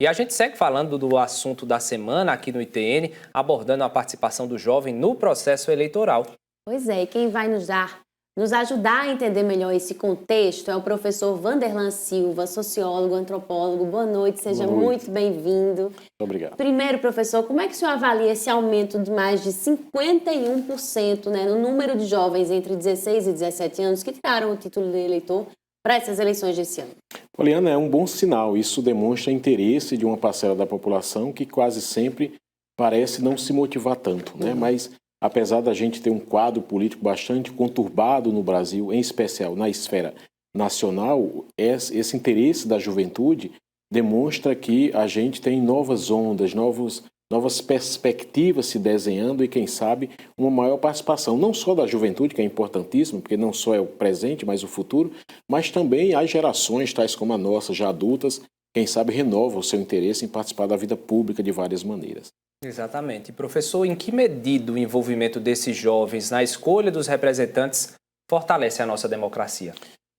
E a gente segue falando do assunto da semana aqui no ITN, abordando a participação do jovem no processo eleitoral. Pois é, e quem vai nos ajudar a entender melhor esse contexto é o professor Wanderlan Silva, sociólogo, antropólogo. Boa noite, seja muito bem-vindo. Muito obrigado. Primeiro, professor, como é que o senhor avalia esse aumento de mais de 51%, né, no número de jovens entre 16 e 17 anos que tiraram o título de eleitor para essas eleições desse ano? Poliana, é um bom sinal. Isso demonstra interesse de uma parcela da população que quase sempre parece não se motivar tanto, né? Mas apesar da gente ter um quadro político bastante conturbado no Brasil, em especial na esfera nacional, esse interesse da juventude demonstra que a gente tem novas ondas, novas perspectivas se desenhando e, quem sabe, uma maior participação, não só da juventude, que é importantíssimo, porque não só é o presente, mas o futuro, mas também as gerações, tais como a nossa, já adultas, quem sabe renovam o seu interesse em participar da vida pública de várias maneiras. Exatamente. Professor, em que medida o envolvimento desses jovens na escolha dos representantes fortalece a nossa democracia?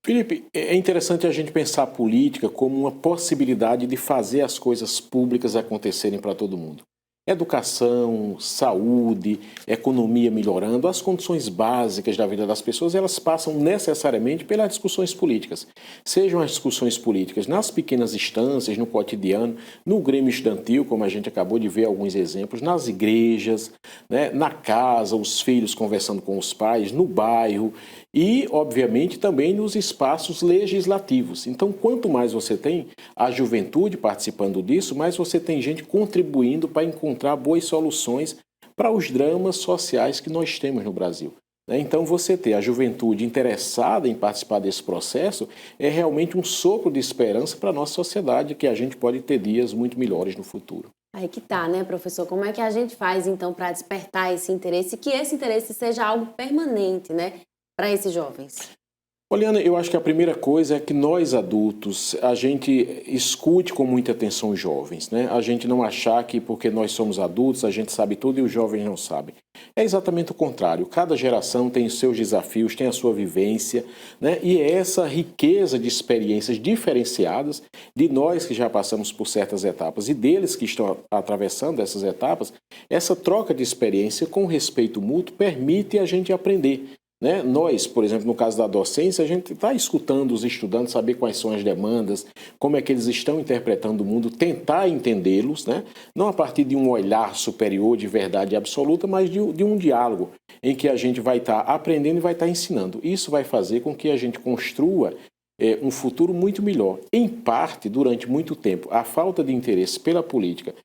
Felipe, é interessante a gente pensar a política como uma possibilidade de fazer as coisas públicas acontecerem para todo mundo. Educação, saúde, economia melhorando, as condições básicas da vida das pessoas, elas passam necessariamente pelas discussões políticas. Sejam as discussões políticas nas pequenas instâncias, no cotidiano, no Grêmio Estudantil, como a gente acabou de ver alguns exemplos, nas igrejas, né, na casa, os filhos conversando com os pais, no bairro e, obviamente, também nos espaços legislativos. Então, quanto mais você tem a juventude participando disso, mais você tem gente contribuindo para encontrar boas soluções para os dramas sociais que nós temos no Brasil. Então, você ter a juventude interessada em participar desse processo é realmente um sopro de esperança para a nossa sociedade, que a gente pode ter dias muito melhores no futuro. Aí que tá, né, professor? Como é que a gente faz, então, para despertar esse interesse e que esse interesse seja algo permanente, né, para esses jovens? Poliana, eu acho que a primeira coisa é que nós adultos, a gente escute com muita atenção os jovens, né? A gente não achar que porque nós somos adultos a gente sabe tudo e os jovens não sabem. É exatamente o contrário. Cada geração tem os seus desafios, tem a sua vivência, né? E é essa riqueza de experiências diferenciadas de nós que já passamos por certas etapas e deles que estão atravessando essas etapas, essa troca de experiência com respeito mútuo permite a gente aprender. Né? Nós, por exemplo, no caso da docência, a gente está escutando os estudantes, saber quais são as demandas, como é que eles estão interpretando o mundo, tentar entendê-los, né? Não a partir de um olhar superior de verdade absoluta, mas de um diálogo em que a gente vai estar aprendendo e vai estar ensinando. Isso vai fazer com que a gente construa um futuro muito melhor. Em parte, durante muito tempo, a falta de interesse pela política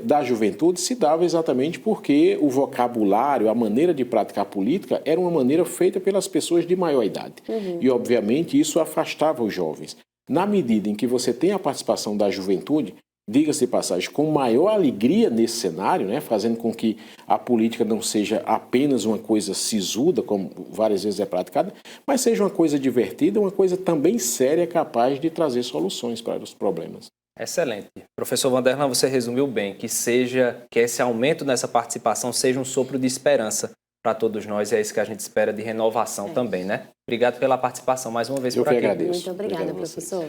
da juventude se dava exatamente porque o vocabulário, a maneira de praticar política era uma maneira feita pelas pessoas de maior idade. E, obviamente, isso afastava os jovens. Na medida em que você tem a participação da juventude, diga-se de passagem, com maior alegria nesse cenário, né, fazendo com que a política não seja apenas uma coisa sisuda, como várias vezes é praticada, mas seja uma coisa divertida, uma coisa também séria, capaz de trazer soluções para os problemas. Excelente. Professor Wanderlan, você resumiu bem, que esse aumento nessa participação seja um sopro de esperança para todos nós, e é isso que a gente espera de renovação também, né? Obrigado pela participação mais uma vez por aqui. Eu que agradeço. Muito obrigada, professor.